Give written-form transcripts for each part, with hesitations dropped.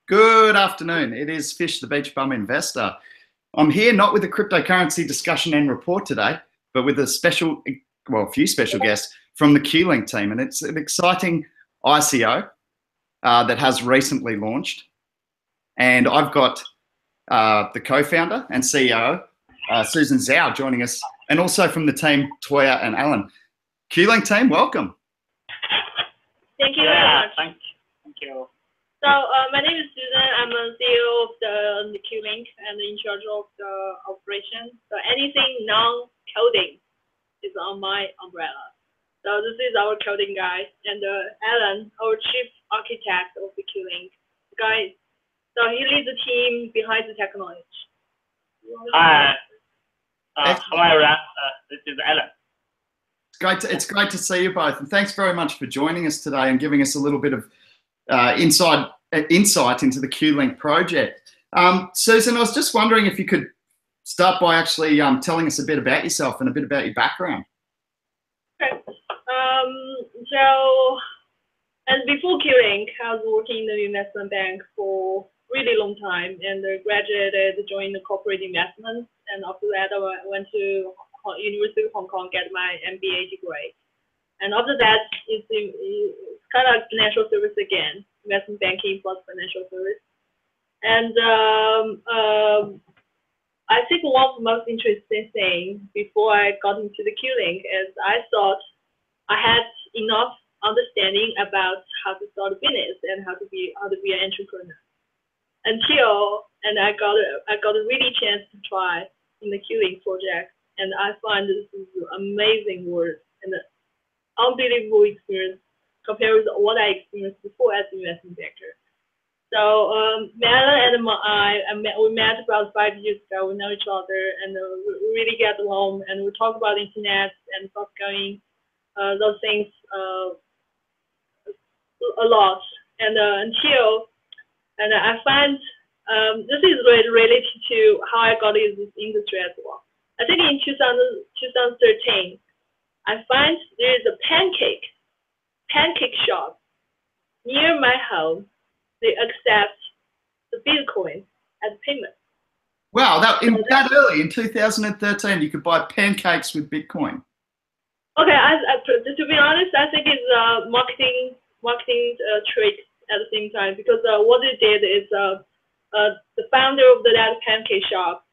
Good afternoon. It is Fish the Beach Bum Investor. I'm here not with a cryptocurrency discussion and report today, but with a few special guests from the Qlink team. And it's an exciting ICO that has recently launched. And I've got the co-founder and CEO, Susan Zhou, joining us, and also from the team, Toya and Alan. Qlink team, welcome. Thank you very much. Thank you. So my name is Susan. I'm a CEO of the Qlink and in charge of the operation. So anything non-coding is on my umbrella. So this is our coding guy, and Alan, our chief architect of the Qlink guy. So he leads the team behind the technology. Hi. Hello, this is Alan. It's great to see you both, and thanks very much for joining us today and giving us a little bit of insight into the Qlink project. Susan, I was just wondering if you could start by actually telling us a bit about yourself and a bit about your background. Okay. So, and before Qlink, I was working in the investment bank for a really long time, and graduated, joined the corporate investments, and after that I went to University of Hong Kong, get my MBA degree. And after that, it's kind of like financial service again, investment banking plus financial service. And I think one of the most interesting things before I got into the Qlink is I thought I had enough understanding about how to start a business and how to be an entrepreneur. And I got a really chance to try in the Qlink project, and I find this is amazing work and unbelievable experience compared with what I experienced before as an investment banker. So Alan and we met about 5 years ago. We know each other, and we really get along, and we talk about internet and soft going, those things a lot. And I find this is related to how I got into this industry as well. I think in 2013, I find there is a pancake shop near my home. They accept the Bitcoin as payment. Wow, that early in 2013, you could buy pancakes with Bitcoin. Okay, to be honest, I think it's a marketing trick at the same time, because what it did is the founder of that pancake shop,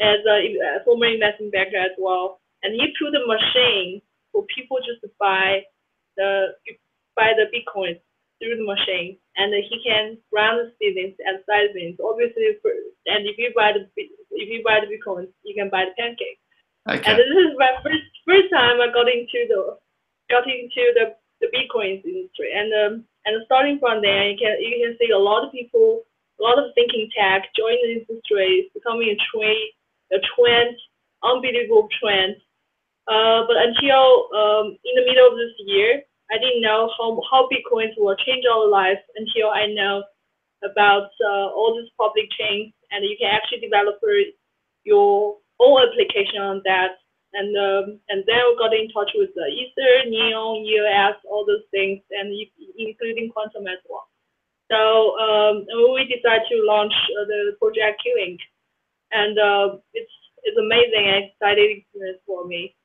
as a former investment banker as well, and he put a machine for people just to buy the Bitcoin through the machine, and he can run the business as side business. Obviously, and if you buy the Bitcoin, you can buy the pancake. Okay. And this is my first time I got into the Bitcoin industry, and starting from there, you can see a lot of people, a lot of thinking tech join the industry. It's becoming a trend, unbelievable trend. But until in the middle of this year, I didn't know how Bitcoins will change our lives until I know about all these public chains, and you can actually develop your own application on that. And then we got in touch with Ether, Neon, EOS, all those things, and including quantum as well. So we decided to launch the project Qlink, and it's amazing and exciting experience for me.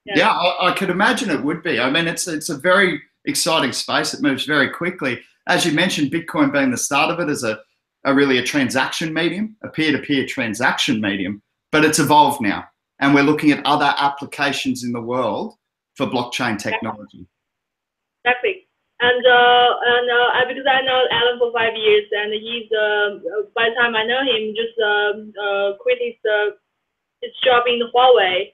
Yeah, I could imagine it would be. I mean, it's a very exciting space. It moves very quickly. As you mentioned, Bitcoin being the start of it as really a transaction medium, a peer-to-peer transaction medium, but it's evolved now. And we're looking at other applications in the world for blockchain technology. Exactly. And because I know Alan for 5 years, and he's by the time I know him, just quit his job in the Huawei.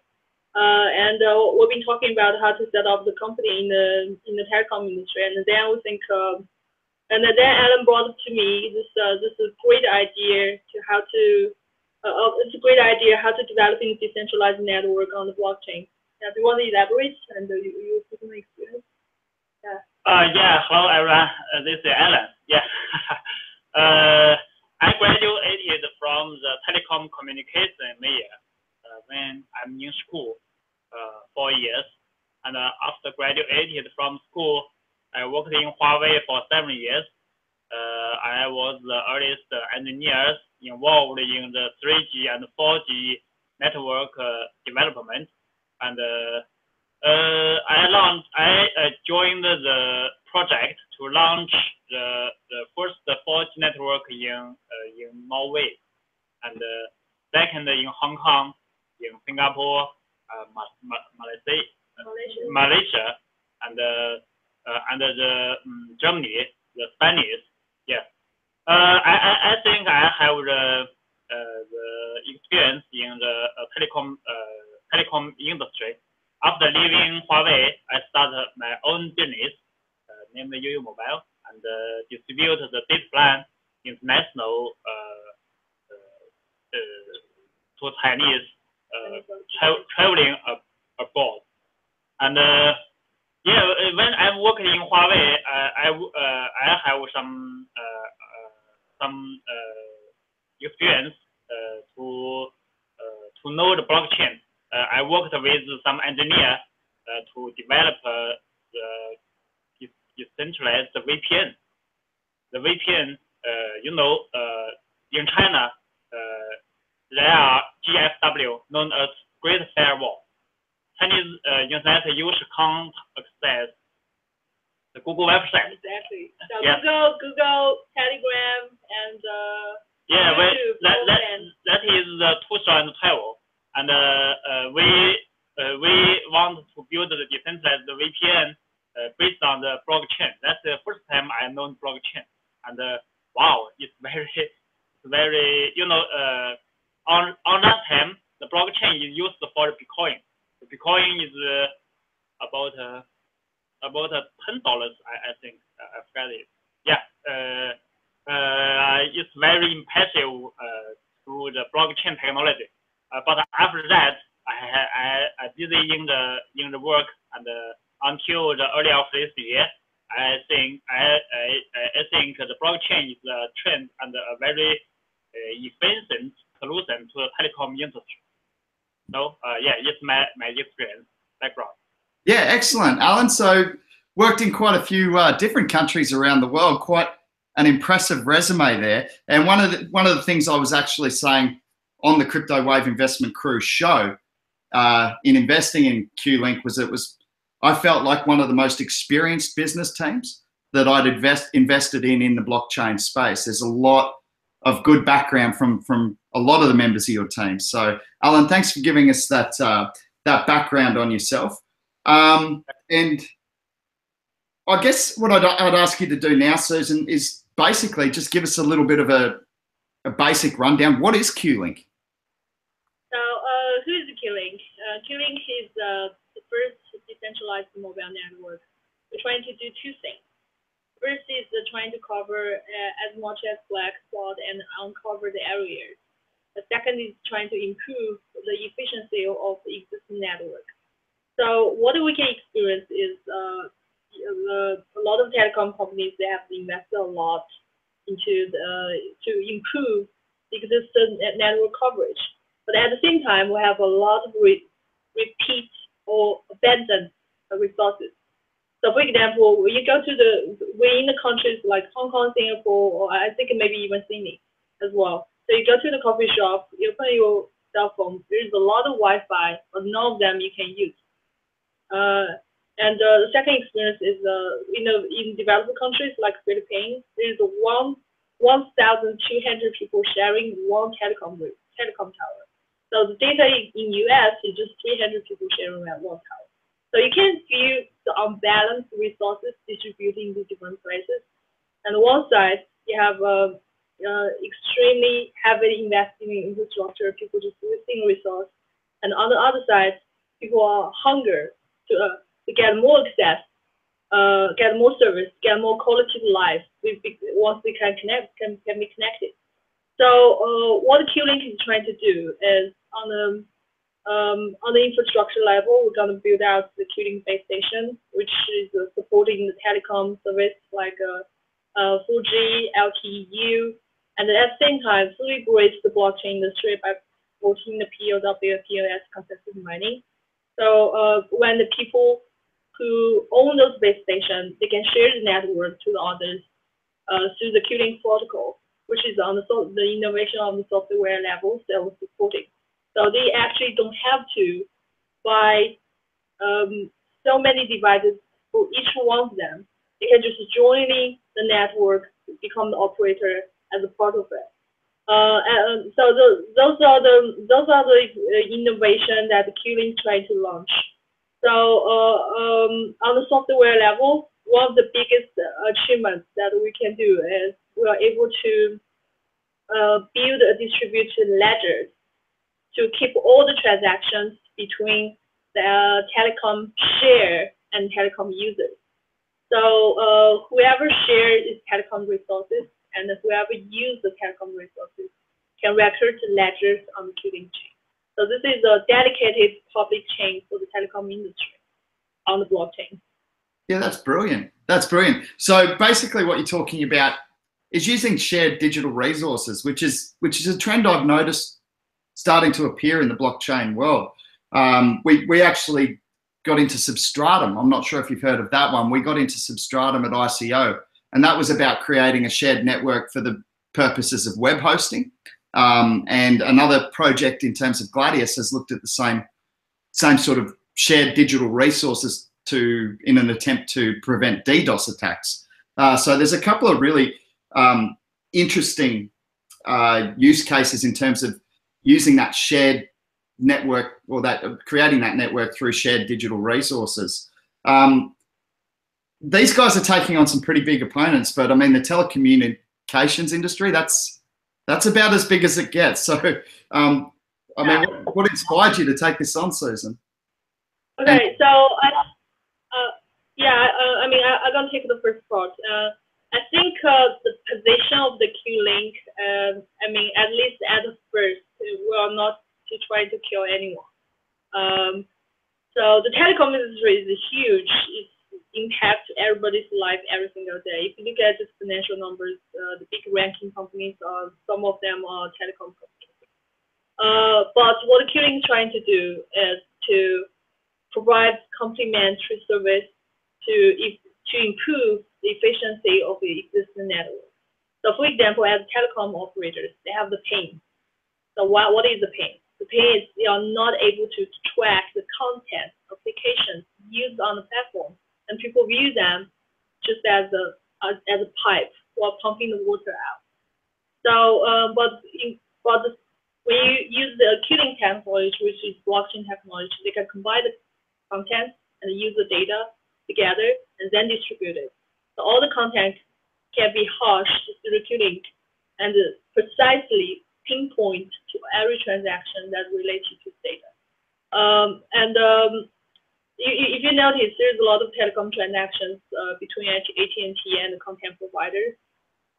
And we've been talking about how to set up the company in the telecom industry, and then we think, and then Alan brought to me this is a great idea it's a great idea how to develop a decentralized network on the blockchain. Yeah, do you want to elaborate and you personal experience? Yeah. Yeah. Hello, everyone. This is Alan. Yeah. I graduated from the telecommunications major when I'm in school. 4 years, and after graduated from school, I worked in Huawei for 7 years. I was the earliest engineers involved in the 3G and 4G network development, and I joined the project to launch the first 4G network in Norway, and second in Hong Kong, in Singapore, Malaysia, and the Germany, the Spanish. Yes, I think I have the experience in the telecom industry. After leaving Huawei, I started my own business named UU Mobile, and distribute the data plan international to Chinese traveling abroad. And yeah, when I'm working in Huawei, I have some experience to know the blockchain. I worked with some engineer to develop the decentralized VPN. The VPN, in China, there are GFW, known as Great Firewall. Chinese internet users can't access the Google website. Exactly. So yeah. Google, Telegram, and yeah, YouTube, that is the 2012, and we want to build the decentralized VPN based on the blockchain. That's the first time I know blockchain, and wow, it's very on that time the blockchain is used for Bitcoin. The Bitcoin is about $10, I think. I forgot it. Yeah, it's very impressive through the blockchain technology. But after that, I did it in the work, and until the early of this year, I think the blockchain is a trend and a very efficient solution to the telecom industry. So yeah, it's my experience background. Yeah, excellent, Alan. So worked in quite a few different countries around the world. Quite an impressive resume there. And one of the things I was actually saying on the Crypto Wave Investment Crew show in investing in Qlink was I felt like one of the most experienced business teams that I'd invested in the blockchain space. There's a lot of good background from a lot of the members of your team. So, Alan, thanks for giving us that background on yourself. And I guess what I'd ask you to do now, Susan, is basically just give us a little bit of a basic rundown. What is Qlink? So, who is Qlink? Qlink is the first decentralized mobile network. We're trying to do two things. First is trying to cover as much as black spot and uncover the areas. The second is trying to improve the efficiency of the existing network. So what we can experience is a lot of telecom companies, they have invested a lot into to improve the existing network coverage. But at the same time, we have a lot of repeat or abandoned resources. So for example, when you go to we're in the countries like Hong Kong, Singapore, or I think maybe even Sydney as well. So you go to the coffee shop, you open your cell phone, there's a lot of Wi-Fi, but none of them you can use. And the second experience is, in developed countries like Philippines, there's 1,200 people sharing one telecom tower. So the data in US is just 300 people sharing that one tower. So you can feel the unbalanced resources distributing to different places. And on one side, you have extremely heavily investing in infrastructure, people just wasting resource. And on the other side, people are hunger to get more access, get more service, get more quality of life once they can be connected. So what Qlink is trying to do is on the infrastructure level, we're going to build out the Qlink base station, which is supporting the telecom service like 4G, LTE, and at the same time, fully embrace the blockchain industry by supporting the POW, POS consensus mining. So when the people who own those base stations, they can share the network to the others through the Qlink protocol, which is on the innovation on the software level that was supporting. So they actually don't have to buy so many devices for each one of them. They can just join the network, become the operator as a part of it. And so those are the innovation that the Qlink tried to launch. So on the software level, one of the biggest achievements that we can do is we are able to build a distributed ledger to keep all the transactions between the telecom share and telecom users. So whoever shares its telecom resources and whoever uses the telecom resources can record ledgers on the Qlink chain. So this is a dedicated public chain for the telecom industry on the blockchain. Yeah, that's brilliant. That's brilliant. So basically what you're talking about is using shared digital resources, which is a trend I've noticed starting to appear in the blockchain world. We actually got into Substratum. I'm not sure if you've heard of that one. We got into Substratum at ICO, and that was about creating a shared network for the purposes of web hosting. And another project in terms of Gladius has looked at the same sort of shared digital resources in an attempt to prevent DDoS attacks. So there's a couple of really interesting use cases in terms of using that shared network, or creating that network through shared digital resources. These guys are taking on some pretty big opponents, but I mean, the telecommunications industry, that's about as big as it gets. So, I mean, what inspired you to take this on, Susan? Okay, so I mean, I'm gonna take the first part. I think the position of the Qlink, I mean, at least at the first, we are not to try to kill anyone. So the telecom industry is huge. It impacts everybody's life every single day. If you look at the financial numbers, the big ranking companies, some of them are telecom companies. But what Qlink is trying to do is to provide complementary service to improve the efficiency of the existing network. So for example, as telecom operators, they have the pain. So what is the pain? The pain is they are not able to track the content applications used on the platform, and people view them just as a pipe while pumping the water out. So, when you use the Qlink technology, which is blockchain technology, they can combine the content and the user data together and then distribute it. So all the content can be hashed through Qlink and precisely pinpoint to every transaction that relates to data. If you notice, there's a lot of telecom transactions between AT&T and the content providers,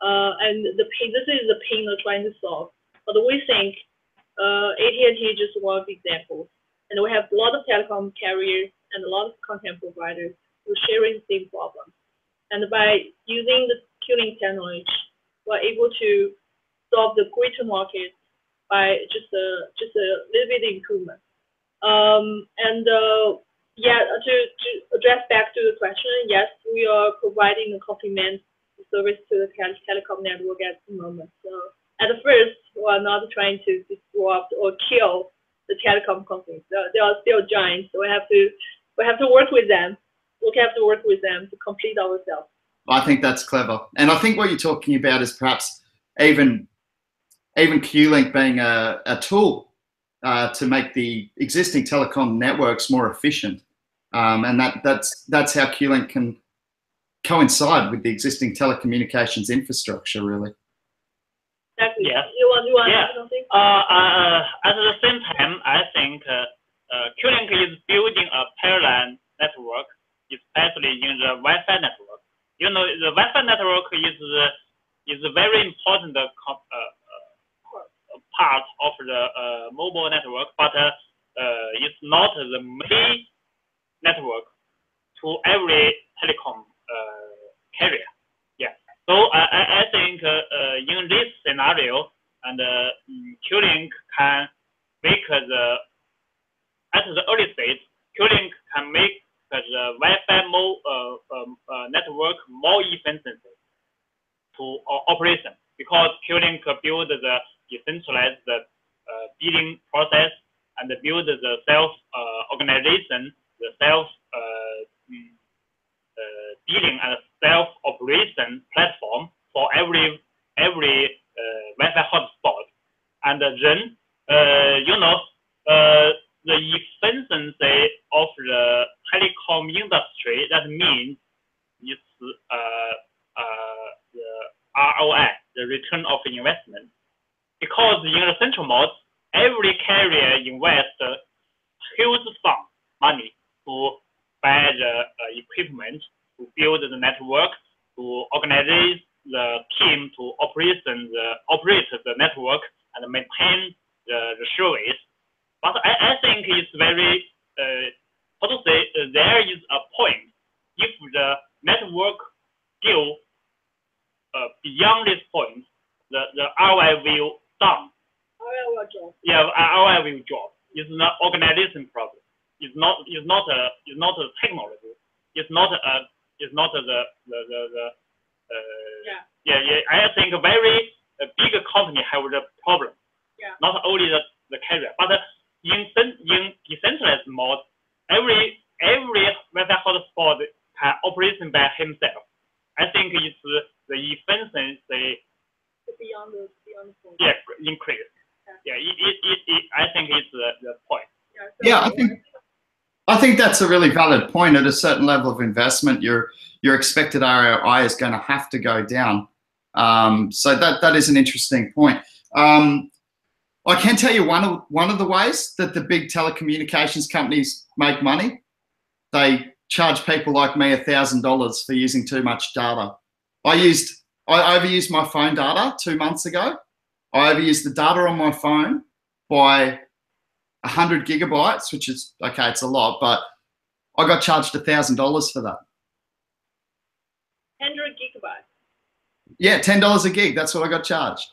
and this is the pain they're trying to solve. But we think AT&T is just one of the examples, and we have a lot of telecom carriers and a lot of content providers who are sharing the same problem. And by using the Qlink technology, we're able to solve the greater market by just a little bit of improvement. To address back to the question, yes, we are providing a complement service to the telecom network at the moment. So at the first, we are not trying to disrupt or kill the telecom companies. They are still giants. So we have to work with them. We have to work with them to complete ourselves. I think that's clever, and I think what you're talking about is perhaps even Qlink being a tool to make the existing telecom networks more efficient, and that's how Qlink can coincide with the existing telecommunications infrastructure, really. Exactly. Yes. You want to add something? At the same time, I think Qlink is building a parallel network, especially in the Wi-Fi network. You know, the Wi-Fi network is a very important part of the mobile network, but it's not the main network to every telecom carrier. Yeah. So I think in this scenario, and Qlink can make at the early stage, Qlink can make the Wi-Fi network more efficient to operation, because Qlink build the decentralized billing process and build the self-organization, the self-billing and self-operation platform for every Wi-Fi hotspot. And then, the efficiency of the telecom industry, that means it's the ROI, the return of investment. Because in the central mode, every carrier invests huge sum money to buy the equipment, to build the network, to organize the team to operate the network and maintain the service. But I think it's very, how to say, there is a point. If the network go beyond this point, the ROI will down. ROI will drop. Yeah, ROI will drop. It's an organization problem. It's not a technology. It's not the I think a very big company have the problem. Yeah. Not only the carrier, but in decentralized mode, every Wi-Fi hotspot can operate by himself. I think it's the efficiency beyond the point. Yeah, increase. Yeah, I think it's the point. Yeah, I think that's a really valid point. At a certain level of investment, your expected ROI is going to have to go down. So that is an interesting point. I can tell you one of the ways that the big telecommunications companies make money. They charge people like me $1,000 for using too much data. I overused my phone data 2 months ago. I overused the data on my phone by 100 gigabytes, which is, okay, it's a lot, but I got charged $1,000 for that. 100 gigabytes? Yeah, $10 a gig. That's what I got charged.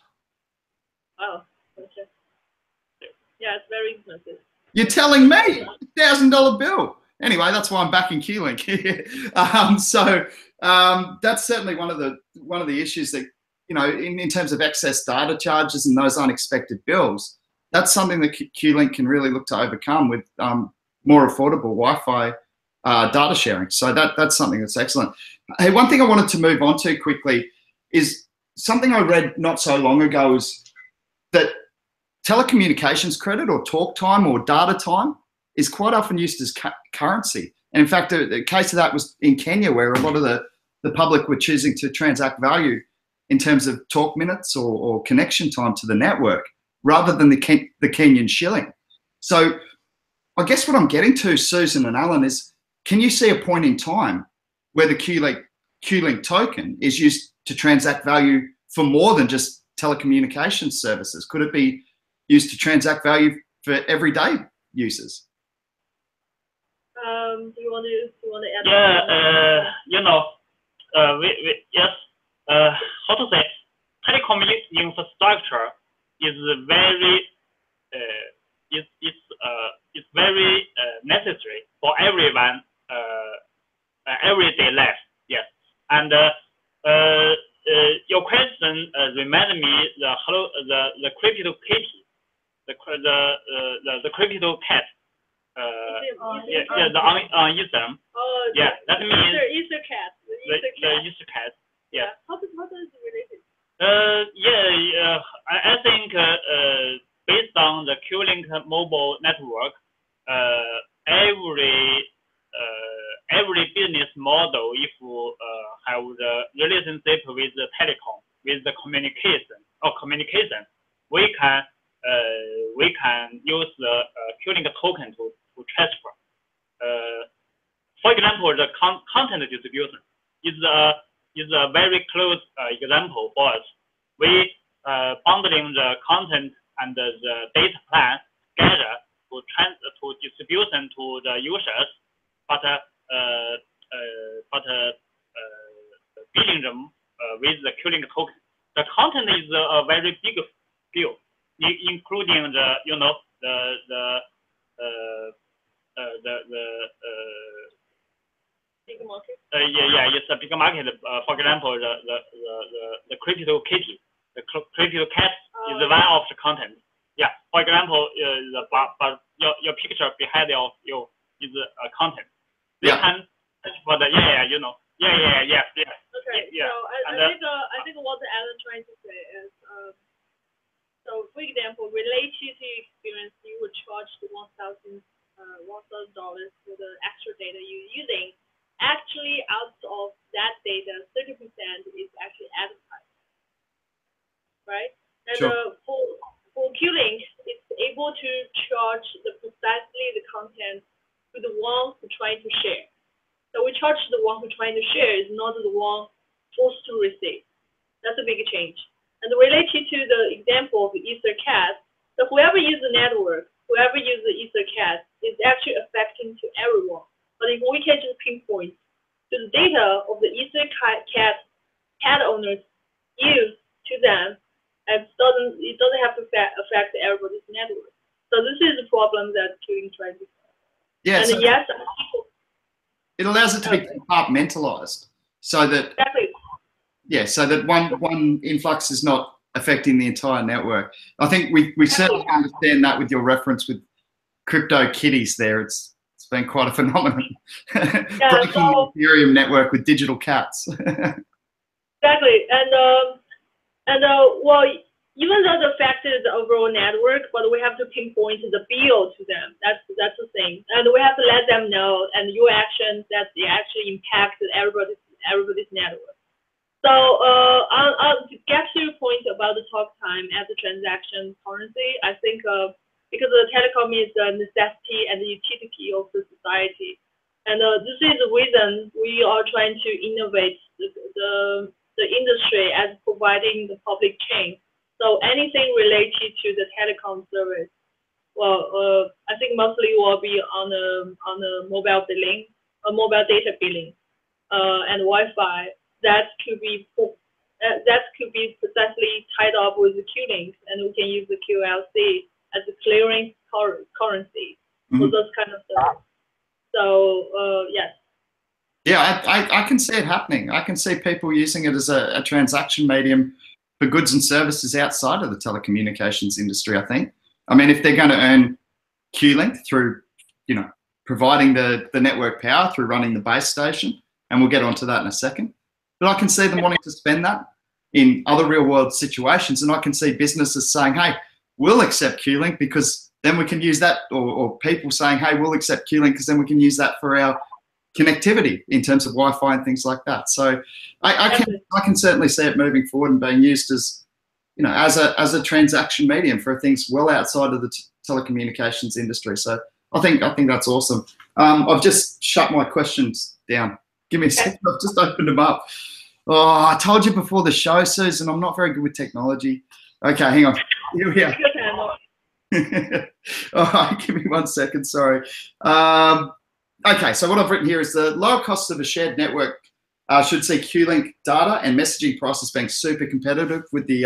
Oh, okay. Yeah, it's very expensive. You're telling me $1,000 bill. Anyway, that's why I'm back in Qlink. That's certainly one of the issues that, in terms of excess data charges and those unexpected bills. That's something that Qlink can really look to overcome with more affordable Wi-Fi data sharing. So that's something that's excellent. Hey, one thing I wanted to move on to quickly is something I read not so long ago, is that telecommunications credit or talk time or data time is quite often used as currency. And in fact, the case of that was in Kenya, where a lot of the public were choosing to transact value in terms of talk minutes or connection time to the network, rather than the Kenyan shilling. So I guess what I'm getting to, Susan and Alan, is can you see a point in time where the Qlink token is used to transact value for more than just telecommunications services? Could it be used to transact value for everyday users? Do you want to add? Yeah, yes. How to say, telecom infrastructure is very it's very necessary for everyone everyday life. Yes, and your question reminded me the crypto kitty, the crypto cat. The on Ethereum. Oh, yeah, that means Easter cat. The Easter cat. Yeah. How does it related? I think based on the Qlink mobile network, every business model, if have the relationship with the telecom, with the communication, we can use the Qlink token to transfer. For example, the content distribution is a very close example for us. We bundling the content and the data plan together to distribution to the users, but billing them with the Qlink token. The content is a very big deal, including Big market. Yeah, it's a big market. For example, the crypto kitty, the crypto cat is one of the content. Yeah, for example, but your picture behind you is a content. They can for the you know. Yeah. Okay, yeah. So I think what Alan trying to say is so for example, related to experience, you would charge the $1,000 for the extra data you're using. Actually, out of that data, 30% is actually advertised, right? And sure. for Qlink, it's able to charge precisely the content to the one who trying to share. So we charge the one who trying to share is not the one forced to receive. That's a big change. And related to the example of the EtherCAT, so whoever uses the network, whoever uses the EtherCAT is actually affecting to everyone. But if we can just pinpoint to the data of the EtherCAT cat owners use to them, and it doesn't have to affect everybody's network. So this is the problem that Qlink tries to solve. Yeah, and so yes, it allows it to be compartmentalized, so that so that one influx is not affecting the entire network. I think we certainly understand that with your reference with crypto kitties there. It's been quite a phenomenon. Breaking the Ethereum network with digital cats. Exactly. And well, even though it affected the overall network, but we have to pinpoint the bill to them. That's the thing. And we have to let them know and your actions that they actually impacted everybody's network. So I'll get to your point about the talk time as a transaction currency. I think because the telecom is a necessity and the utility of the society. And this is the reason we are trying to innovate the industry as providing the public chain. So anything related to the telecom service, well, I think mostly will be on the mobile billing, mobile data billing, and Wi-Fi. That could be precisely tied up with the Qlink, and we can use the QLC as a clearing currency for those kind of stuff. So yes. Yeah, I can see it happening. I can see people using it as a transaction medium for goods and services outside of the telecommunications industry, I think. I mean, if they're going to earn Qlink through, providing the network power through running the base station, and we'll get onto that in a second. But I can see them wanting to spend that in other real world situations. And I can see businesses saying, hey, we'll accept Qlink because then we can use that, or people saying, hey, we'll accept Qlink because then we can use that for our connectivity in terms of Wi-Fi and things like that. So I can certainly see it moving forward and being used as, as a transaction medium for things well outside of the telecommunications industry. So I think that's awesome. I've just shut my questions down. Give me a second. I've just opened them up. Oh, I told you before the show, Susan, I'm not very good with technology. Okay, hang on. Here we are. All right, give me 1 second. Sorry. Okay, so what I've written here is the lower costs of a shared network should see Qlink data and messaging prices being super competitive with the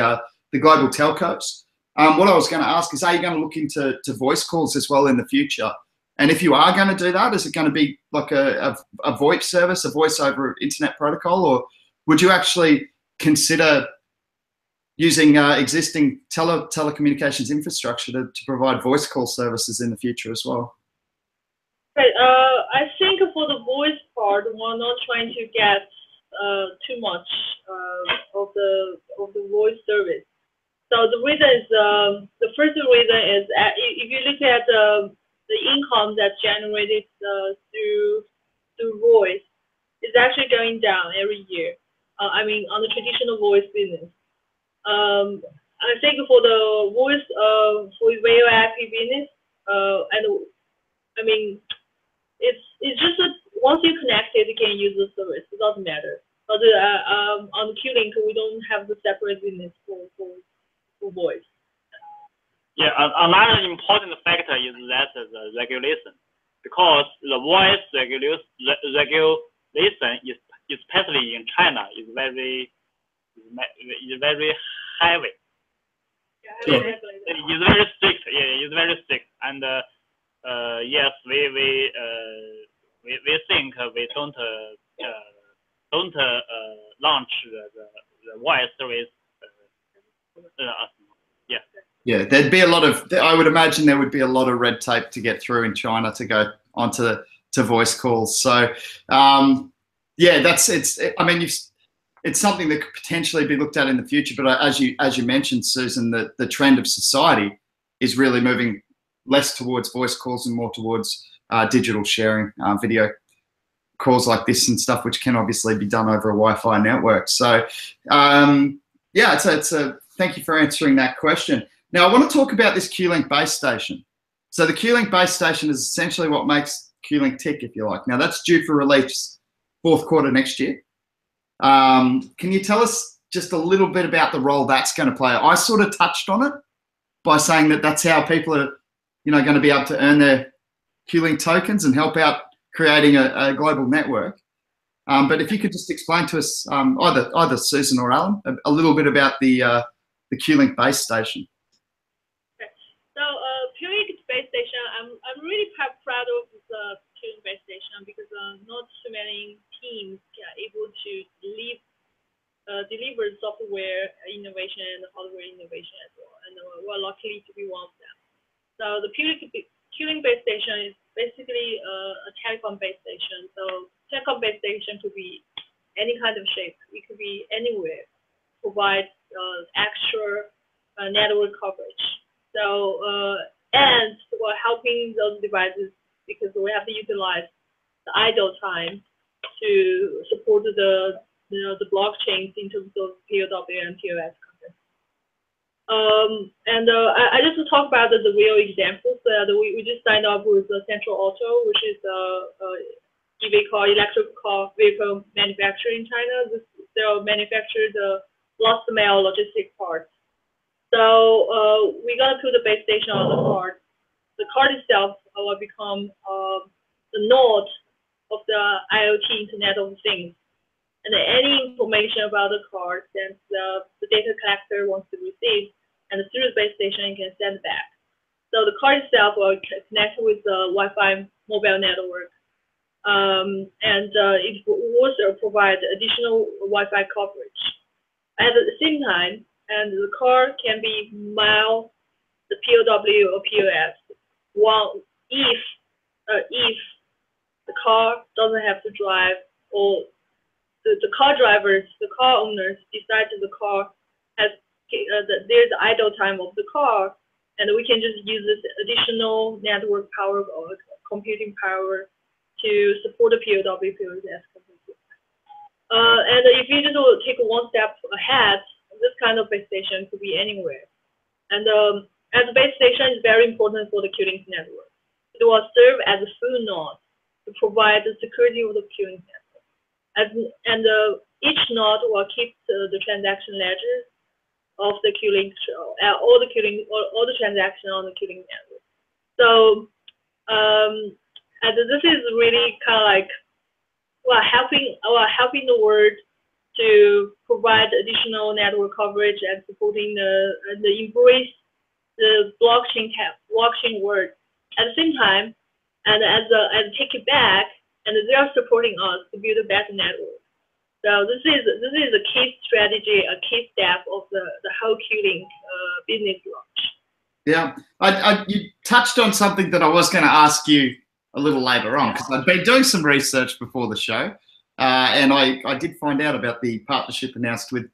global telcos. What I was going to ask is, are you going to look into voice calls as well in the future? And if you are going to do that, is it going to be like a VoIP service, a voice over internet protocol, or would you actually consider using existing telecommunications infrastructure to provide voice call services in the future as well? Right. I think for the voice part, we're not trying to get too much of the voice service. So the reason is the first reason is if you look at the income that's generated through voice, is actually going down every year. I mean, on the traditional voice business. I think for the voice for VoIP business, and I mean, it's just that once you connect it, you can use the service. It doesn't matter. But on Qlink, we don't have the separate business for voice. Yeah, another important factor is that the regulation, because the voice regulation, especially in China, is very heavy. Yeah, sure. It's very strict. Yeah, it's very strict. And yes, we think we don't launch the voice service. Yeah. Yeah, there'd be a lot of. I would imagine there would be a lot of red tape to get through in China to go onto to voice calls. So, yeah, I mean, it's something that could potentially be looked at in the future. But as you mentioned, Susan, the trend of society is really moving less towards voice calls and more towards digital sharing, video calls like this and stuff, which can obviously be done over a Wi-Fi network. So, yeah, it's a thank you for answering that question. Now, I want to talk about this Qlink base station. So the Qlink base station is essentially what makes Qlink tick, if you like. Now, that's due for release fourth quarter next year. Can you tell us just a little bit about the role that's going to play? I sort of touched on it by saying that that's how people are, going to be able to earn their Qlink tokens and help out creating a global network. But if you could just explain to us, either Susan or Alan, a little bit about the Qlink base station. Okay. So Qlink base station, I'm really proud of this Qlink base station because not too many teams are able to deliver software innovation and hardware innovation as well, and we're lucky to be one of them. So the Qlink base station is basically a telecom base station. So telecom base station could be any kind of shape. It could be anywhere. Provide extra network coverage. So and we're helping those devices because we have to utilize the idle time to support the blockchains in terms of POW and PIVX content. I just will talk about the real examples. We just signed up with Central Auto, which is electric car vehicle manufacturer in China. They'll manufacture the last mile logistic parts. So we're gonna put the base station on the card. The card itself will become the node of the IoT Internet of Things. And any information about the card that the data collector wants to receive, and through the base station, you can send back. So the card itself will connect with the Wi-Fi mobile network. It will also provide additional Wi-Fi coverage. At the same time, and the car can be mail the POW or POS. Well, if the car doesn't have to drive, or the car drivers, the car owners decide that the car has there's idle time of the car, and we can just use this additional network power or computing power to support the POW POS. And if you just take one step ahead, this kind of base station could be anywhere. And as a base station is very important for the Qlink network. It will serve as a full node to provide the security of the Qlink network. And each node will keep the transaction ledger of the Qlink, all the transactions on the Qlink network. So and this is really kind of like helping the world to provide additional network coverage and supporting the embrace the blockchain world. At the same time, and as take it back, and they are supporting us to build a better network. So this is a key strategy, a key step of the whole Qlink business launch. Yeah, you touched on something that I was going to ask you a little later on, because I've been doing some research before the show, and I did find out about the partnership announced with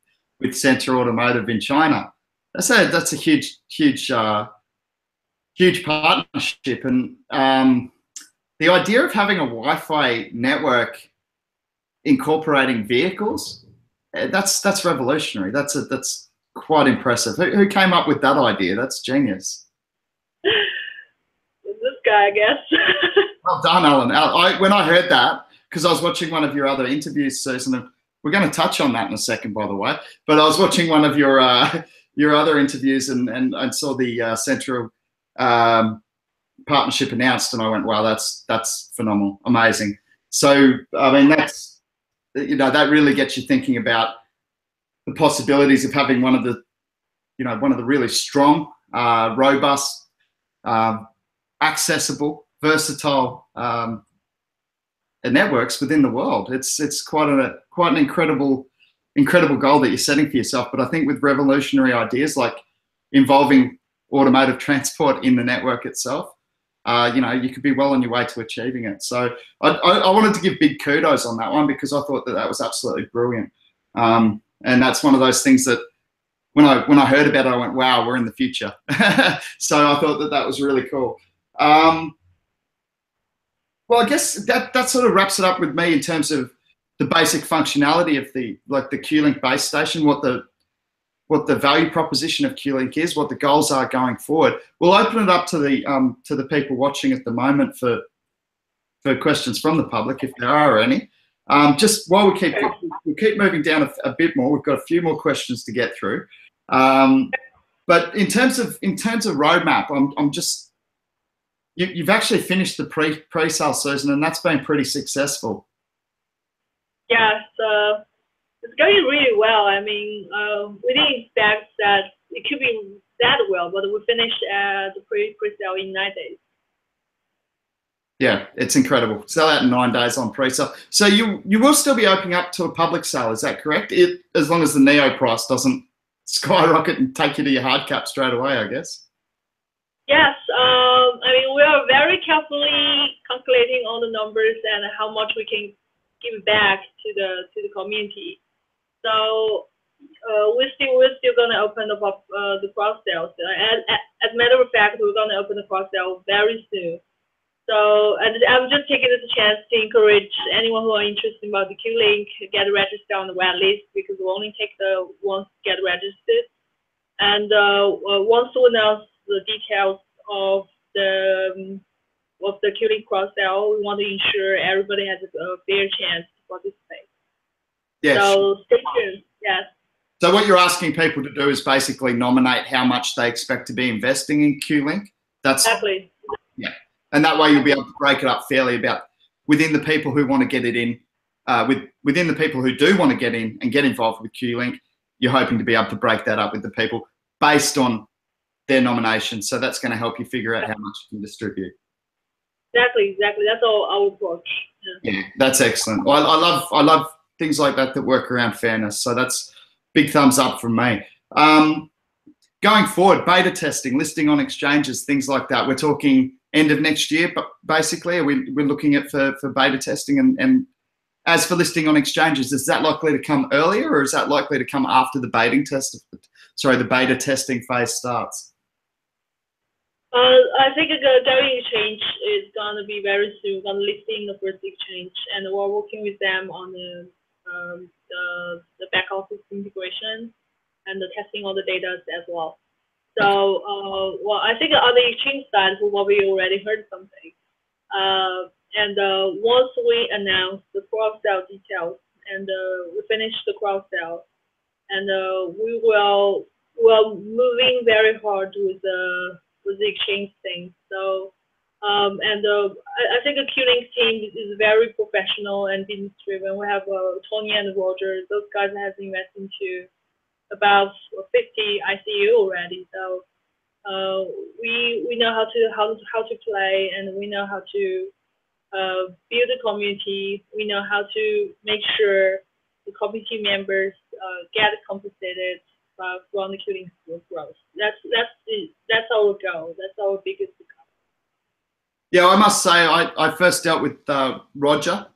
Central Automotive in China. That's a huge partnership, and the idea of having a Wi-Fi network incorporating vehicles, that's revolutionary. That's quite impressive. Who came up with that idea? That's genius. This guy, I guess. Well done, Alan. When I heard that, because I was watching one of your other interviews, Susan, and we're going to touch on that in a second, by the way, but I was watching one of your other interviews and saw the Central partnership announced, and I went, wow, that's phenomenal, amazing. So, I mean, that's, that really gets you thinking about the possibilities of having one of the really strong, robust, accessible, versatile networks within the world. It's quite an incredible goal that you're setting for yourself. But I think with revolutionary ideas like involving automotive transport in the network itself, you know, you could be well on your way to achieving it. So I wanted to give big kudos on that one, because I thought that was absolutely brilliant. And that's one of those things that when I heard about it, I went, wow, we're in the future. So I thought that was really cool. Well, I guess that sort of wraps it up with me in terms of the basic functionality of the Qlink base station, what the value proposition of Qlink is, what the goals are going forward. We'll open it up to the people watching at the moment for questions from the public, if there are any. Just while we'll keep moving down a bit more, we've got a few more questions to get through. But in terms of roadmap, I'm just, you've actually finished the pre-sale season, and that's been pretty successful. Yes, it's going really well. I mean, we didn't expect that it could be that well, but we finished the pre-sale in 9 days. Yeah, it's incredible. Sell out in 9 days on pre-sale. So you will still be opening up to a public sale, is that correct? As long as the Neo price doesn't skyrocket and take you to your hard cap straight away, I guess. Yes, I mean, we are very carefully calculating all the numbers and how much we can give back to the community. So we're still gonna open the cross sales. As a matter of fact, we're gonna open the cross sale very soon. So, and I'm just taking this chance to encourage anyone who are interested about the Qlink, get registered on the wait list, because we only take the ones get registered. And once we announce the details of the Qlink cross sale, we want to ensure everybody has a fair chance to participate. Yes. So stay tuned. Yes. So what you're asking people to do is basically nominate how much they expect to be investing in Qlink. That's exactly. Yeah, and that way you'll be able to break it up fairly about within the people who want to get it in, within the people who do want to get in and get involved with Qlink. You're hoping to be able to break that up with the people based on their nomination. So that's going to help you figure out how much you can distribute. Exactly. That's our approach. Yeah, that's excellent. Well, I love things like that work around fairness. So that's big thumbs up from me. Going forward, beta testing, listing on exchanges, things like that. We're talking end of next year, but basically we're looking at for beta testing. And as for listing on exchanges, is that likely to come earlier, or is that likely to come after the beta testing phase starts? I think the going exchange is going to be very soon. We're going to listing the first exchange, and we're working with them on the back office integration and the testing all the data as well. So, well, I think on the exchange side, we probably already heard something. And once we announce the cross-sell details and we finish the cross-sell, and we're moving very hard with the exchange thing. So, I think the Qlink team is very professional and business driven. We have Tony and Roger; those guys have invested into about 50 ICO already. So we know how to play, and we know how to build a community. We know how to make sure the community members get compensated from the Qlink growth. That's our goal. That's our biggest goal. Yeah, I must say I first dealt with Roger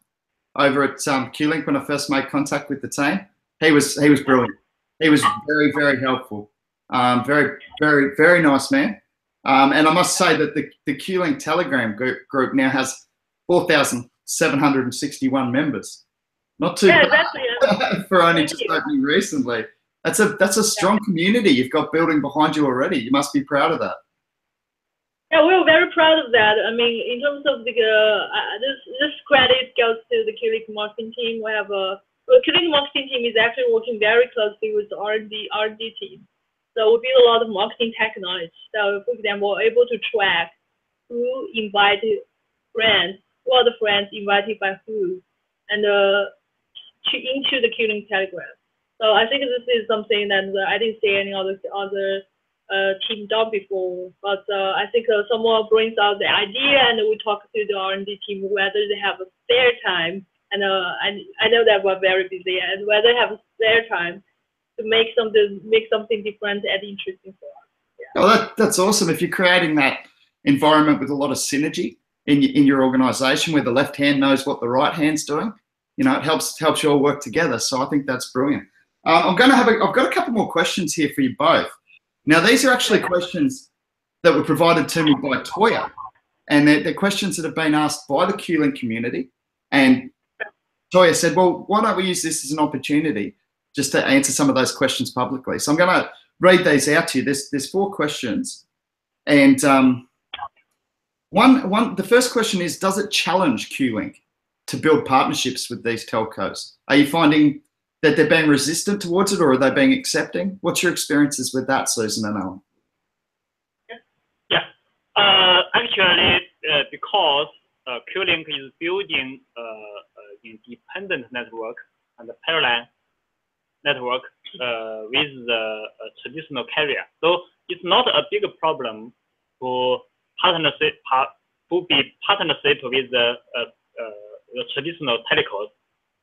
over at Qlink when I first made contact with the team. He was brilliant. He was very, very helpful. Very, very, very nice man. And I must say that the Qlink Telegram group now has 4,761 members. Not too bad for only just opening recently. That's a strong community you've got building behind you already. You must be proud of that. Yeah, we're very proud of that. I mean, in terms of the this credit goes to the Qlink marketing team. We have Qlink marketing team is actually working very closely with the R&D team. So we build a lot of marketing technology. So, for example, we're able to track who invited friends, who are the friends invited by who, and into the Qlink Telegram. So I think this is something that I didn't see any other team done before. But I think someone brings out the idea, and we talk to the R&D team whether they have a spare time. And I know that we're very busy, and whether they have a spare time to make something different and interesting for us. Yeah. Oh, that's awesome. If you're creating that environment with a lot of synergy in your organization, where the left hand knows what the right hand's doing, you know, it helps you all work together. So I think that's brilliant. I've got a couple more questions here for you both. Now, these are actually questions that were provided to me by Toya, and they're questions that have been asked by the Qlink community. And Toya said, well, why don't we use this as an opportunity just to answer some of those questions publicly? So I'm going to read these out to you. There's 4 questions. And the first question is, does it challenge Qlink to build partnerships with these telcos? Are you finding that they're being resistant towards it, or are they being accepting? What's your experiences with that, Susan and Alan? Yeah, actually, because Qlink is building independent network and a parallel network with the traditional carrier, so it's not a big problem to be partnership with the traditional telecoms.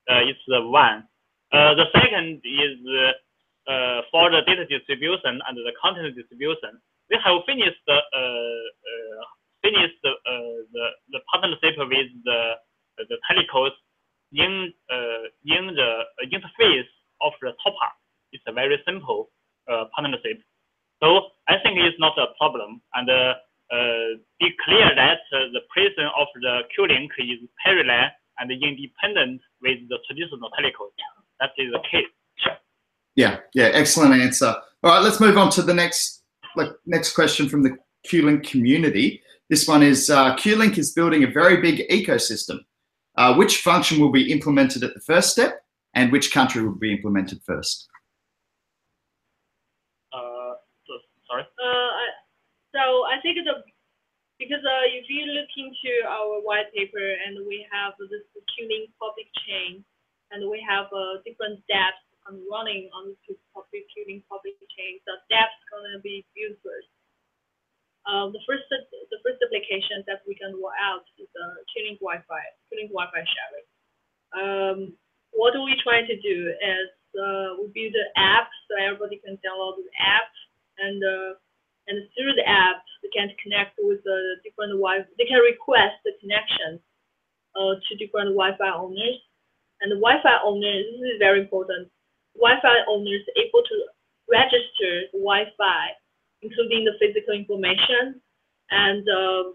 It's the one. The second is for the data distribution and the content distribution. We have finished the partnership with the telecoms in the interface of the top-up. It's a very simple partnership. So I think it's not a problem. And be clear that the presence of the Qlink is parallel and independent with the traditional telecom. That is the case. Yeah, excellent answer. All right, let's move on to the next question from the Qlink community. This one is, Qlink is building a very big ecosystem. Which function will be implemented at the first step, and which country will be implemented first? Sorry? So I think because if you look into our white paper, and we have this Qlink public chain, and we have different dApps running on the Qlink public chain. So dApps gonna be built first. The first application that we can roll out is Qlink Wi-Fi sharing. What we try to do is we build an app so everybody can download the app, and through the app they can connect with the different Wi-Fi. They can request the connection to different Wi-Fi owners, and the Wi-Fi owners, this is very important. Wi-Fi owners able to register the Wi-Fi, including the physical information and the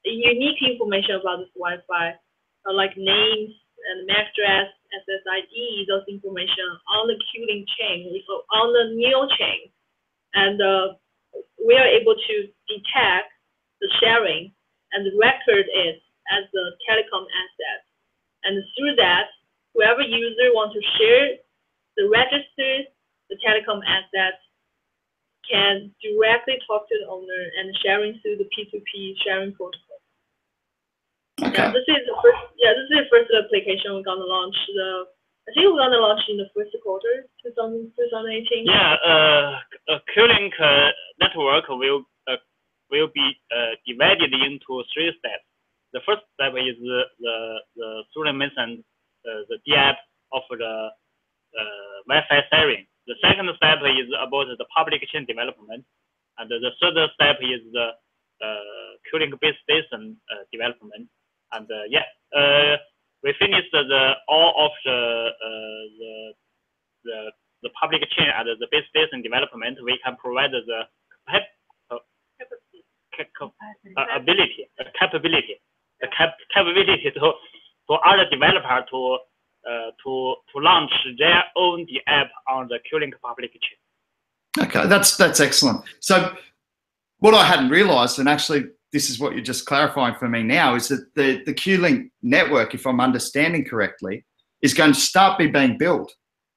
unique information about this Wi-Fi, like names and MAC address, SSID, those information on the Qlink chain, so on the Neo chain. And we are able to detect the sharing and record it as a telecom asset. And through that, whoever user wants to share the registers, the telecom assets, can directly talk to the owner and sharing through the P2P sharing protocol. Okay. Yeah, this is the first application we're gonna launch. I think we're gonna launch in the first quarter 2018. Yeah, Qlink network will be divided into 3 steps. The first step is the Susan mentioned the dApp of the Wi-Fi sharing. The second step is about the public chain development, and the third step is the Qlink base station development. And we finished all of the public chain and the base station development. We can provide the capability to other developers to launch their own app on the Qlink public chain. Okay, that's excellent. So what I hadn't realized, and actually this is what you're just clarifying for me now, is that the Qlink network, if I'm understanding correctly, is going to start being built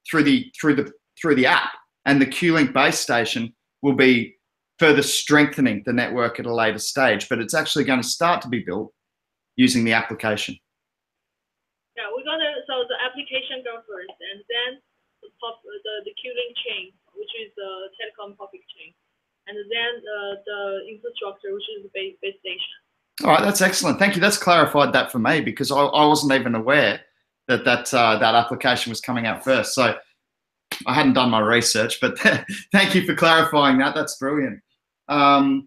through the app, and the Qlink base station will be further strengthening the network at a later stage, but it's actually going to start to be built using the application. Yeah, so the application goes first, and then the Qlink chain, which is the telecom public chain, and then the infrastructure, which is the base station. All right, that's excellent. Thank you. That's clarified that for me, because I wasn't even aware that that application was coming out first. So I hadn't done my research, but thank you for clarifying that. That's brilliant. All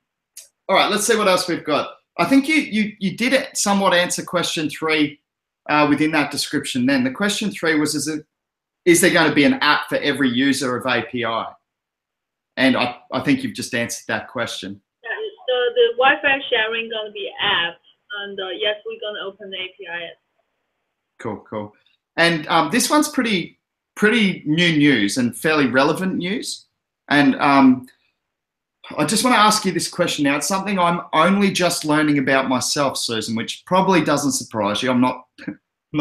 right, let's see what else we've got. I think you did somewhat answer question 3 within that description. Then the question 3 was, is there going to be an app for every user of API? And I think you've just answered that question. The Wi-Fi sharing going to be app, and yes, we're going to open the API. Cool, cool. And this one's pretty new news and fairly relevant news. And I just want to ask you this question now. It's something I'm only just learning about myself, Susan, which probably doesn't surprise you. I'm not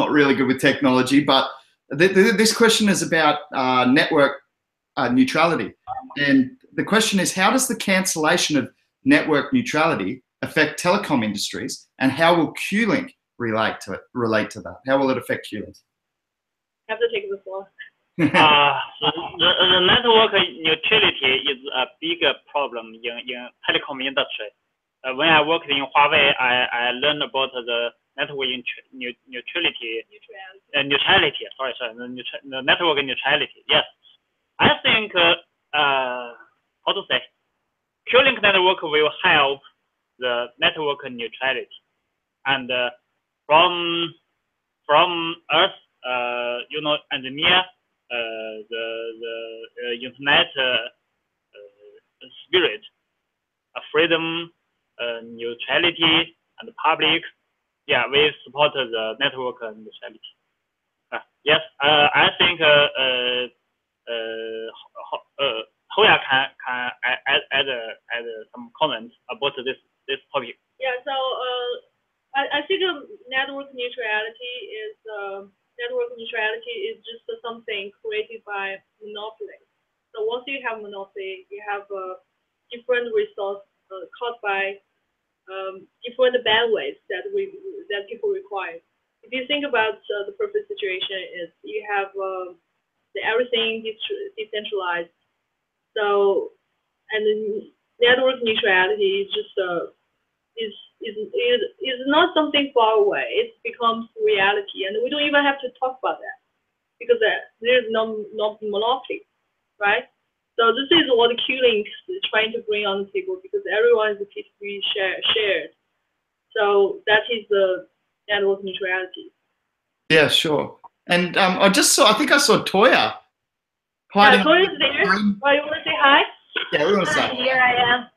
really good with technology, but this question is about network neutrality. And the question is, how does the cancellation of network neutrality affect telecom industries, and how will Qlink relate to that? How will it affect Qlink? I have to take the floor. The network neutrality is a big problem in telecom industry. When I worked in Huawei, I learned about the network neutrality. Sorry, the network neutrality. Yes, I think how to say, Qlink network will help the network neutrality, and from us, engineer the internet spirit, freedom, neutrality, and public. Yeah, we support the network neutrality. Yes, I think Toya can add some comments about this topic. Yeah, so I think network neutrality is just something created by monopoly. So once you have monopoly, you have different resource caused by different bandwidths that people require. If you think about the perfect situation, is you have everything decentralized. So, and the network neutrality is just is not something far away. It becomes reality, and we don't even have to talk about that because there's no monopoly, right? So this is what Qlink is trying to bring on the table, because everyone is a piece to be shared. So that is the network neutrality. Yeah, sure. And I think I saw Toya. Yeah, Toya's there. Oh, you want to say hi? Yeah, we want to say hi. Here I am.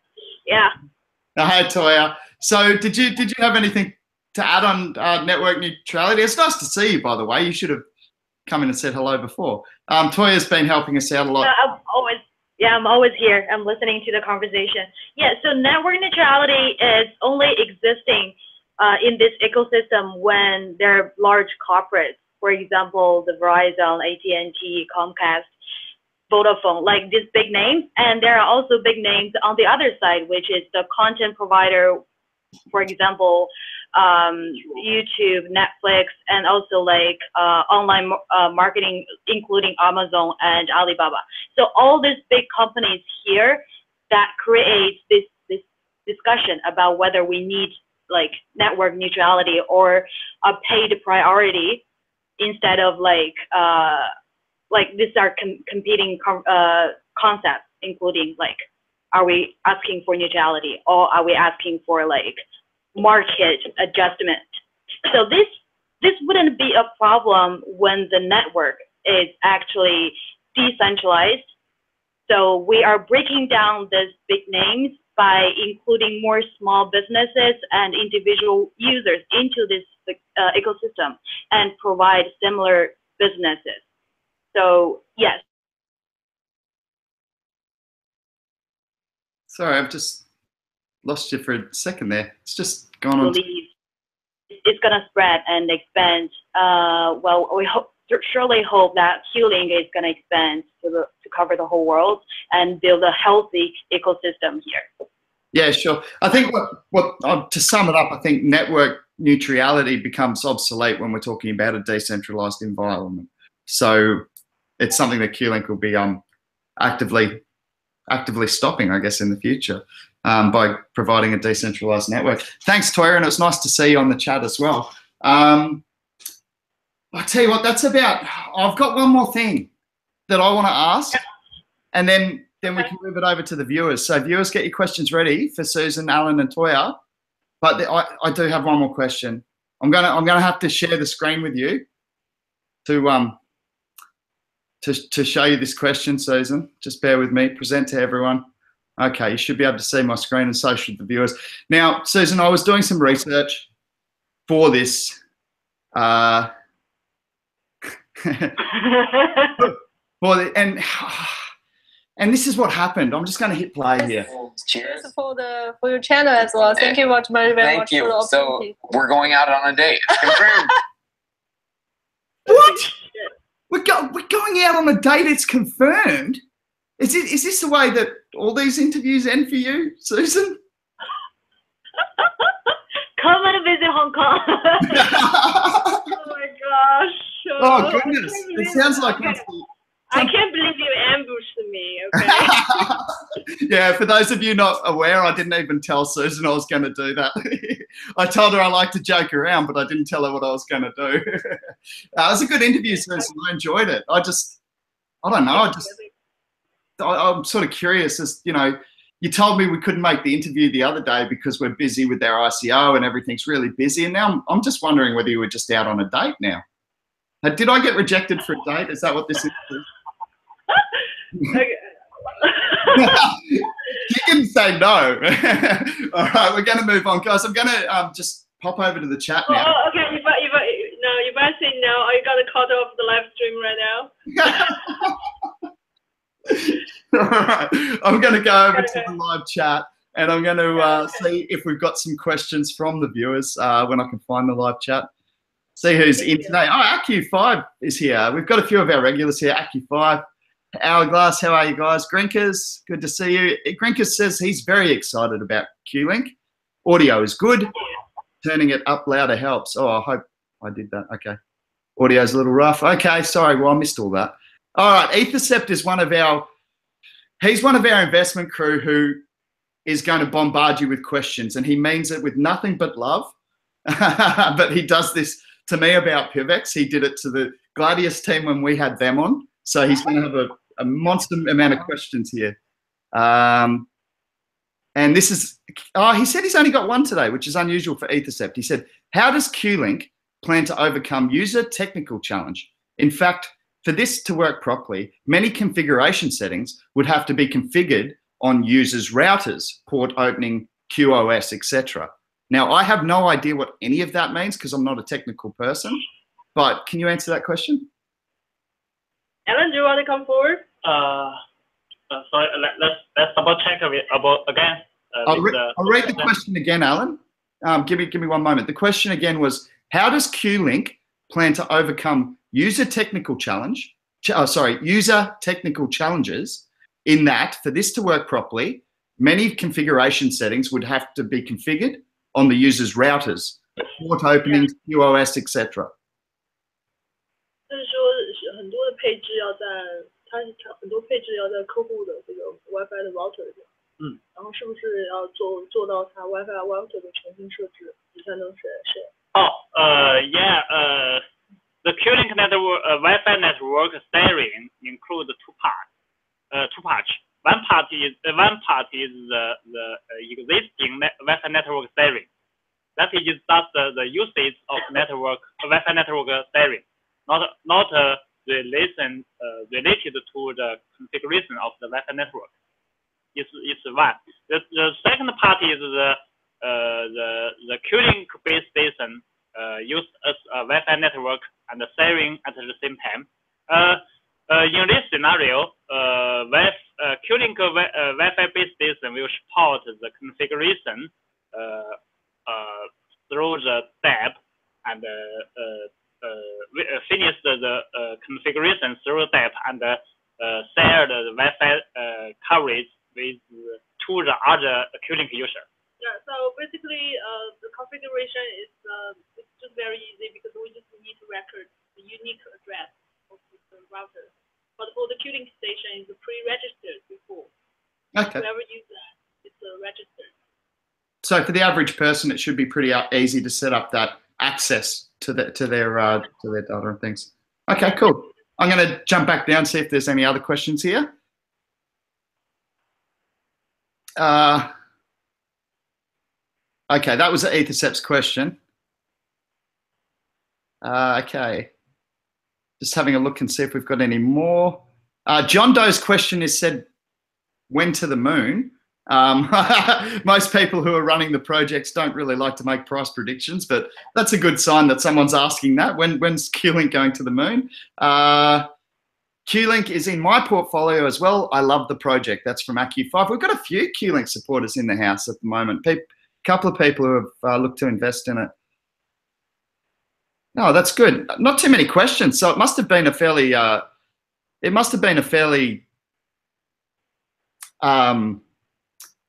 Yeah. Hi, Toya. So did you have anything to add on network neutrality? It's nice to see you, by the way. You should have come in and said hello before. Toya's been helping us out a lot. I'm always here. I'm listening to the conversation. Yeah, so network neutrality is only existing in this ecosystem when there are large corporates, for example, the Verizon, AT&T, Comcast, Vodafone, like these big names. And there are also big names on the other side, which is the content provider, for example, YouTube, Netflix, and also like online marketing, including Amazon and Alibaba. So all these big companies here that create this discussion about whether we need like network neutrality or a paid priority instead of like these are competing concepts, including like, are we asking for neutrality or are we asking for like market adjustment? So this wouldn't be a problem when the network is actually decentralized. So we are breaking down these big names by including more small businesses and individual users into this ecosystem and provide similar businesses. So yes. Sorry, I've just lost you for a second there. It's just gone on. It's gonna spread and expand. Well, we surely hope that Qlink is gonna expand to cover the whole world and build a healthy ecosystem here. Yeah, sure. I think what to sum it up, I think network neutrality becomes obsolete when we're talking about a decentralized environment. So it's something that Qlink will be actively actively stopping, I guess, in the future by providing a decentralized network. Thanks, Toya, and it was nice to see you on the chat as well. I'll tell you what, that's about. I've got one more thing that I want to ask, and then we can move it over to the viewers. So viewers, get your questions ready for Susan, Alan, and Toya. But I do have one more question. I'm gonna have to share the screen with you to show you this question, Susan. Just bear with me. Present to everyone. Okay, you should be able to see my screen, and so should the viewers. Now, Susan, I was doing some research for this. And this is what happened. I'm just going to hit play here. Cheers for your channel as well. Thank you very much for the opportunity. So we're going out on a date. Confirmed. What? We're going out on a date. It's confirmed. Is this the way that all these interviews end for you, Susan? Come and visit Hong Kong. Oh my gosh. Oh goodness! It sounds like. I can't believe you ambushed me, okay? Yeah, for those of you not aware, I didn't even tell Susan I was going to do that. I told her I like to joke around, but I didn't tell her what I was going to do. It was a good interview, Susan. I enjoyed it. I don't know. I'm sort of curious as, you know, you told me we couldn't make the interview the other day because we're busy with our ICO and everything's really busy. And now I'm just wondering whether you were just out on a date now. Did I get rejected for a date? Is that what this is? You can say no. All right, we're going to move on, guys. I'm going to just pop over to the chat now. Oh, okay. You better say no, or you got to cut off the live stream right now. All right, I'm going to go over to the live chat, and I'm going to see if we've got some questions from the viewers when I can find the live chat. See who's in today. Oh, AcU5 is here. We've got a few of our regulars here. AcU5, Hourglass, how are you guys? Grinkers, good to see you. Grinkers says he's very excited about Qlink. Audio is good. Turning it up louder helps. Oh, I hope I did that. Okay. Audio's a little rough. Okay, sorry. Well, I missed all that. All right, Ethercept is one of our investment crew who is going to bombard you with questions, and he means it with nothing but love. But he does this to me about PIVX. He did it to the Gladius team when we had them on. So he's going to have a monster amount of questions here. And this is, he said he's only got one today, which is unusual for Ethercept. He said, how does Qlink plan to overcome user technical challenge? In fact, for this to work properly, many configuration settings would have to be configured on users' routers, port opening, QoS, etc. Now, I have no idea what any of that means because I'm not a technical person, but can you answer that question? Alan, do you want to come forward? Sorry, let's double check about again. I'll read the question again, Alan. Give me one moment. The question again was, how does Qlink plan to overcome user technical challenges in that for this to work properly, many configuration settings would have to be configured on the user's routers, port openings, QoS, etc. 就是说很多的配置要在，它是很多配置要在客户的这个 WiFi 的 router 里，然后是不是要做到它 WiFi router 的重新设置，你才能是。The Qlink network, Wi-Fi network steering includes two parts. One part is the existing Wi-Fi network steering. That is just the usage of Wi-Fi network steering, not related to the configuration of the Wi-Fi network. It's one. The second part is the Qlink base station used as a Wi-Fi network and steering at the same time. In this scenario, Qlink Wi-Fi base station will support the configuration through the tab and finish the configuration through tab and share the Wi-Fi coverage with to the other Qlink user. Yeah, so basically the configuration is it's just very easy because we just need to record the unique address of the router. But for the Qlink station, it's pre-registered before. Okay. whoever uses that, it's registered. So for the average person, it should be pretty easy to set up that access to their data and things. Okay, cool. I'm going to jump back down, see if there's any other questions here. Okay, that was Ethercep's question. Okay. Just having a look and see if we've got any more. John Doe's question is said, when to the moon? Most people who are running the projects don't really like to make price predictions, but that's a good sign that someone's asking that. When's Qlink going to the moon? Qlink is in my portfolio as well. I love the project. That's from AQ5. We've got a few Qlink supporters in the house at the moment. A couple of people who have looked to invest in it. No, that's good. Not too many questions. So it must have been a fairly,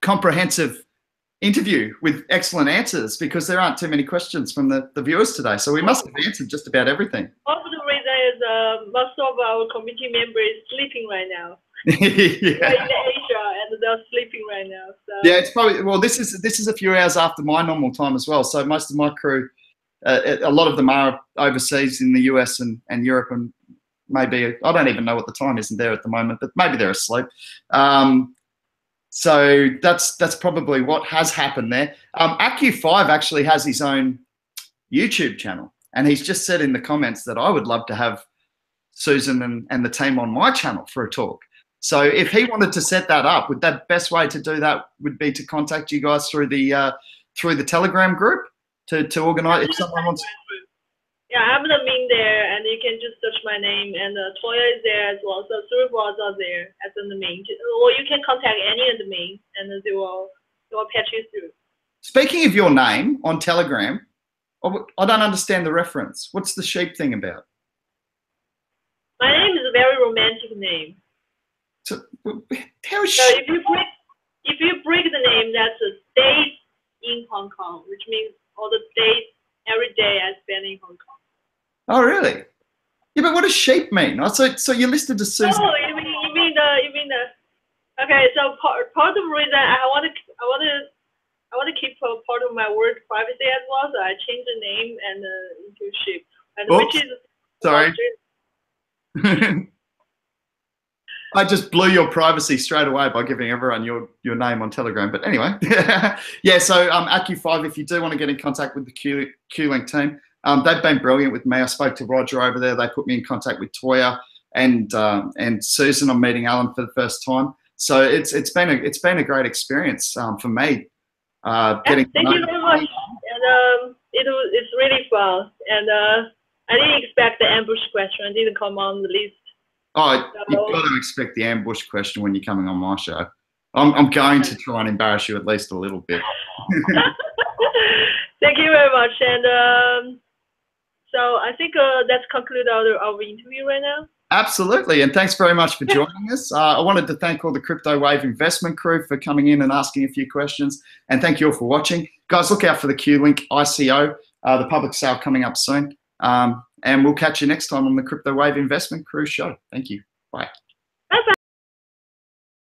comprehensive interview with excellent answers, because there aren't too many questions from the viewers today. So we must have answered just about everything. One of the reasons is most of our community members is sleeping right now. Yeah. They're in Asia and they're sleeping right now. So. Yeah, it's probably, well, this is a few hours after my normal time as well. So most of my crew, a lot of them are overseas in the US and Europe, and maybe, I don't even know what the time is in there at the moment, but maybe they're asleep. So that's probably what has happened there. AQ5 actually has his own YouTube channel, and he's just said in the comments that I would love to have Susan and the team on my channel for a talk. So if he wanted to set that up, would that best way to do that would be to contact you guys through the Telegram group to organize if someone wants. Yeah, I have the link there, and you can just search my name, and Toya is there as well. So three of us are there as in the main, or you can contact any of the main, and they will patch you through. Speaking of your name on Telegram, I don't understand the reference. What's the sheep thing about? My name is a very romantic name. So how is so if you break the name, that's a day in Hong Kong, which means all the days every day I spend in Hong Kong. Oh really? Yeah, but what does sheep mean? So you're listed as Susan. Oh, you mean the. Okay, so part of the reason I want to keep part of my work privacy as well, so I changed the name and into sheep, and which is sorry. I just blew your privacy straight away by giving everyone your name on Telegram. But anyway, yeah, so AQ5, if you do want to get in contact with the Qlink team, they've been brilliant with me. I spoke to Roger over there. They put me in contact with Toya and Susan. I'm meeting Alan for the first time. So it's been a great experience for me. Thank you very much. And it's really fun. And I didn't expect the ambush question. It didn't come on the list. Oh, you've got to expect the ambush question when you're coming on my show. I'm going to try and embarrass you at least a little bit. Thank you very much. And so I think that's concluded our interview right now. Absolutely. And thanks very much for joining us. I wanted to thank all the Crypto Wave investment crew for coming in and asking a few questions. And thank you all for watching. Guys, look out for the Qlink ICO, the public sale coming up soon. And we'll catch you next time on the Crypto Wave Investment Crew show. Thank you. Bye.